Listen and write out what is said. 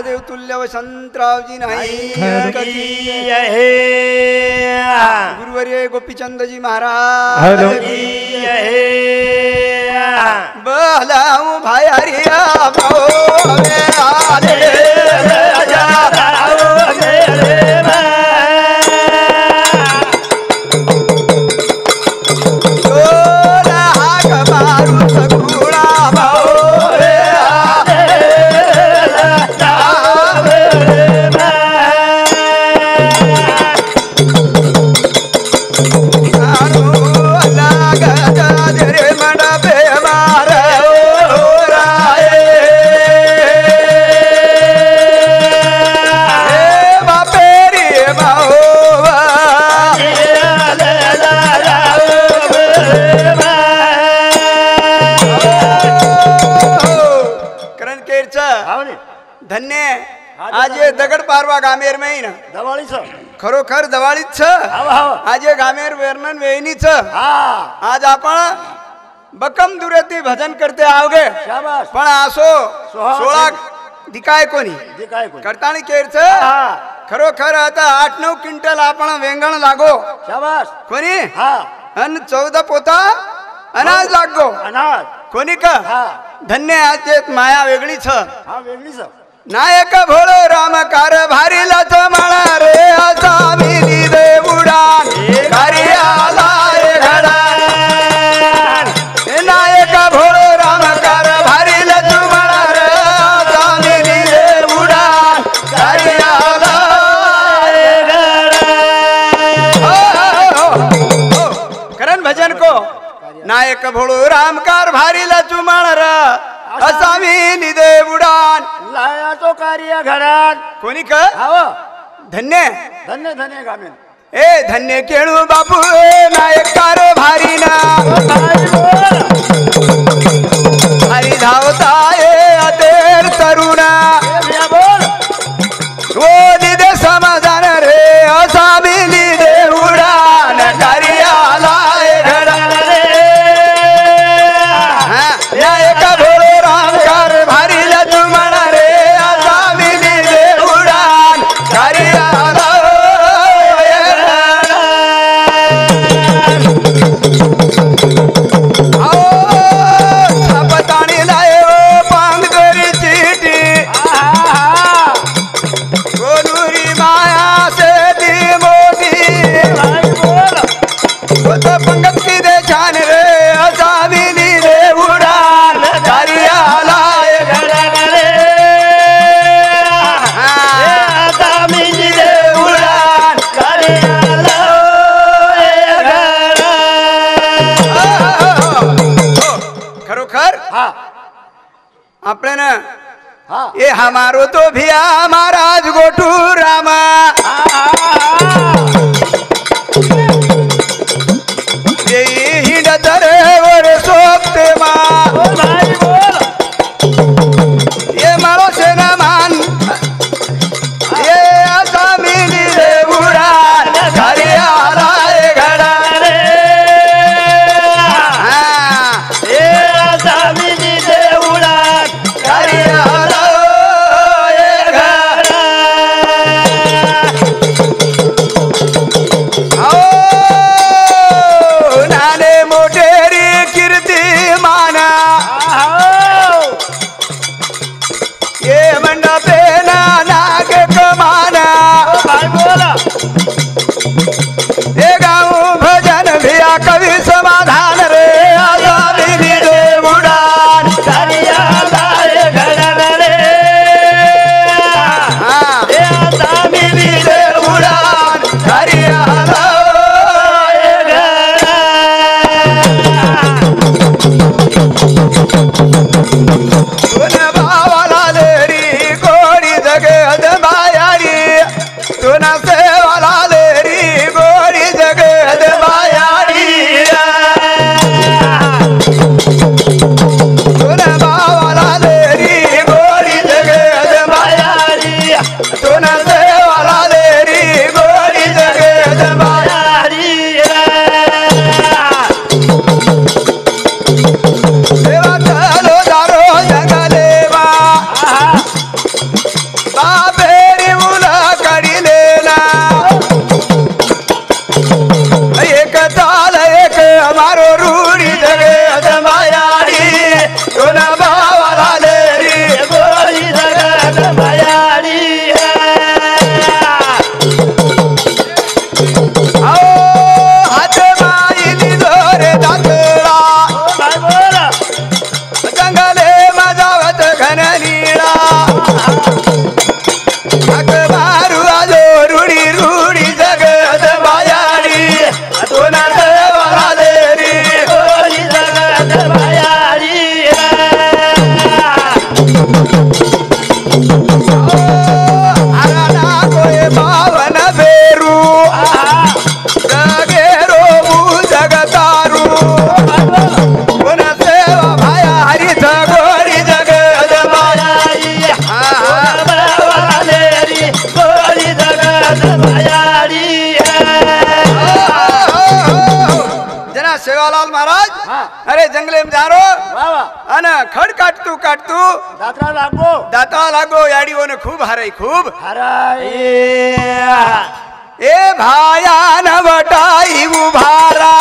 देव तुल्य वसंतरावजी नाही गुरुवर्य गोपीचंदजी महाराज बलाऊ भाई हरिया धन्य आज ये दगड पारवा गामेर में ही ना दवाळीच खरोखर दवाळीच आज ये गामेर वर्णन वेणीच आज आपण बकम दुरेती भजन करते आओगे पण आसो 16 दिकाय कोणी करतानी केरच खरोखर आता 8-9 क्विंटल आपण वेंगण लागो शाबास कोणी अन 14 पोता अनाज लागो अनाज कोणी का धन्य आज माया वेगळीच वेगळीच नायक भोळो राम कार भारी लथ म्हणा रे असा मिली देवुडा घरी आला घडा नायक भोळो राम कार भारी लथ म्हणा रे असा मिली देवुडा घरी आला करण भजन को नायक भोळो राम कार भारी लथ म्हणा रे असा मिली देवुडान लाया तो कार्य घरात कोणी का धन्य धन्य धन्य गामेन ए धन्य केळू बापू नायकार भारी ना हरी धावता अतेर तरुणा ओ निदे समाधान रे असा मिली देवुडा नकारी आला घडा रे नायक भोळे रामकार भारी लजू म्हणा रे असा मिली देवुडा घरी आला छापताणी लाय पांगदरी चिठी गोलुरी माया से दी मोठी पंगत की दे छान रे असा मिली देवुडा घरी आला आपण ये हमारो तो भिया महाराज गोटू रामा ये हिंड दरेवर सोपते मा ये मारो सेना मान ये असा मिली देवुडा घरी आला घडा रे ये असा मिली देवुडा घरी आला घडा मारो रूढी जगत मायाडी दोन भावाला लेरी गोरी जगत मायाडी हात माईली दोरे दातळा काय बोल जंगले मजावत घन नीळा हाक मारू आजो रूढी रूढी जगत मायाडी दोन भावाला लेरी गोरी जगत मायाडी आराडा कोय पावन बेरू जगेरो जगतारू कोण सेवा भाया हरित गोरी जगत मायाडी गोरी जगत मायाडी जना सेवालाल महाराज अरे जंगले में जारो अन खड काटतू दात्रा लागो दाता लागो याडीओने खूब हराई खूब हराय ए भाया न वटाई उभारा